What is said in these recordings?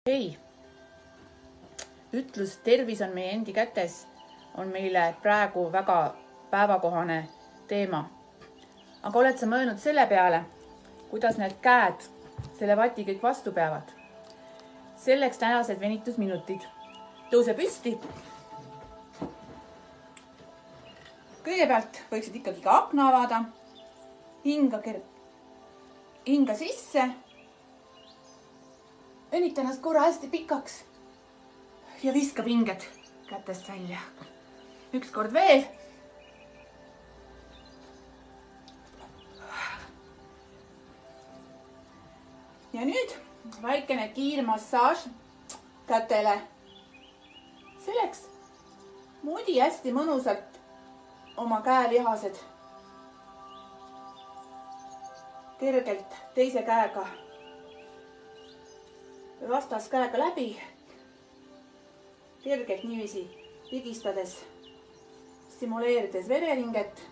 Hei, ütlus tervis on meie endi kätes on meile praegu väga päevakohane teema. Aga oled sa mõelnud selle peale, kuidas need käed selle vati kõik vastu peavad? Selleks tänased venitusminutid. Tõuse püsti. Kõigepealt võiksid ikkagi ka akna avada. Hinga sisse. Venita ennast korra hästi pikaks ja viska pinged kätest välja. Üks kord veel. Ja nüüd väikene kiirmassaaž kätele. Selleks mudi hästi mõnusalt oma käelihased. Kergelt teise käega vastas käega läbi, kergelt niiviisi pigistades, stimuleerides vereringet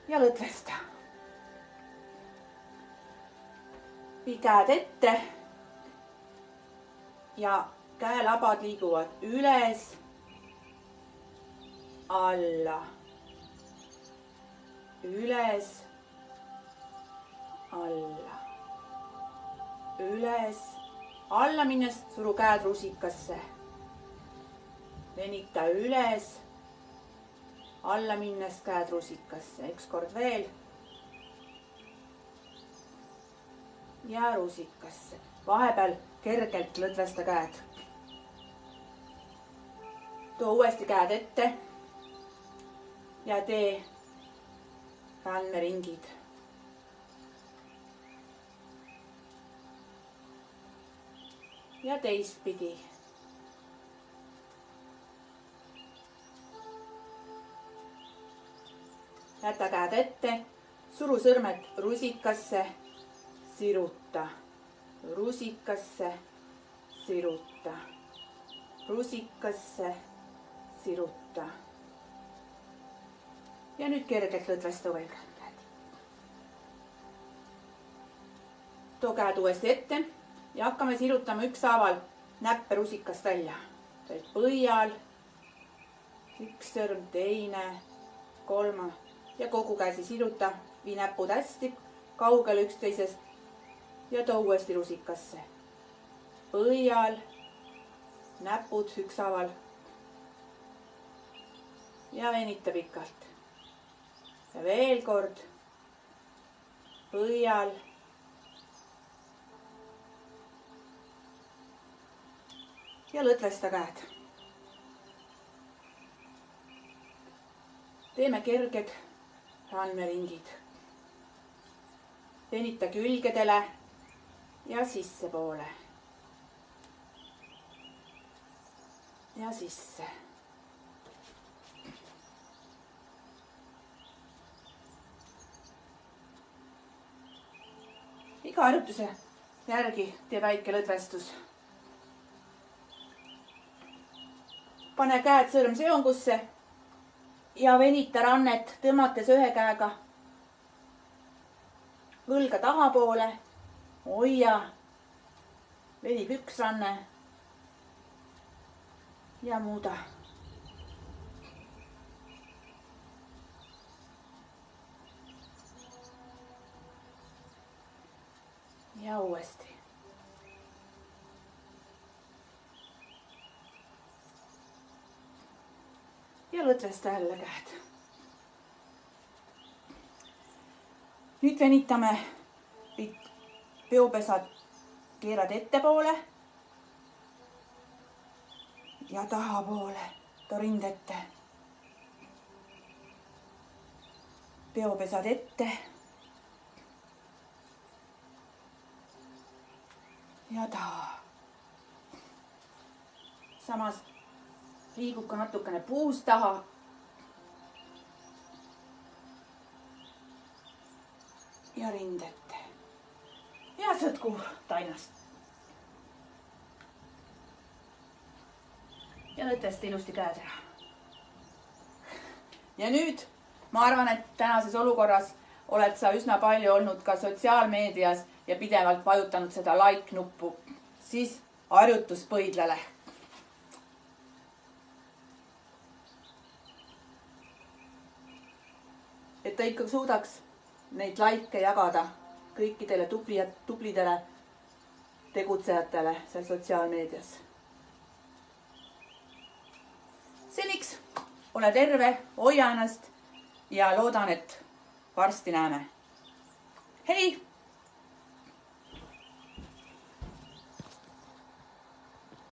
ja lõdvesta. Vii käed ette ja käelabad liiguvad üles, alla, üles, alla, üles, alla minnes suru käed rusikasse. Venita üles, alla minnes käed rusikasse. Üks kord veel. Ja rusikasse. Vahepeal kergelt lõdvesta käed. Too uuesti käed ette ja tee randmeringid. Ja teistpidi. Jäta käed ette, suru sõrmed rusikasse, siruta, rusikasse, siruta, rusikasse, siruta. Ja nüüd kergelt lõdvesta veel käed. Too käed uuesti ette. Ja hakkame sirutama ükshaaval näppe rusikast välja. Põial, üks sõrm, teine, kolma ja kogu käsi siruta. Vii näpud hästi kaugele üksteisest ja too uuesti rusikasse. Põial, näpud ükshaaval ja venita pikalt. Ja veel kord põial. Ja lõdvesta käed. Teeme kerged randmeringid. Venita külgedele ja sissepoole. Ja sisse. Iga harjutuse järgi tee väike lõdvestus. Pane käed sõrmseongusse ja venita rannet tõmmates ühe käega võlga tahapoole. Hoia, venib üks ranne ja muuda. Ja uuesti. Ja lõdvesta jälle käed. Nüüd venitame peopesad keerad ettepoole ja tahapoole, too rind ette. Peopesad ette ja taha. Samas liigub ka natukene puus taha. Ja rind ette. Ja sõtku tainast. Ja lõdvesta ilusti käed ära. Ja nüüd ma arvan, et tänases olukorras oled sa üsna palju olnud ka sotsiaalmeedias ja pidevalt vajutanud seda like nuppu, siis harjutus põidlale. Et ta ikka suudaks neid laike jagada kõikidele tublidele tegutsejatele seal sotsiaalmeedias. Seniks ole terve, hoia ennast ja loodan, et varsti näeme. Hei!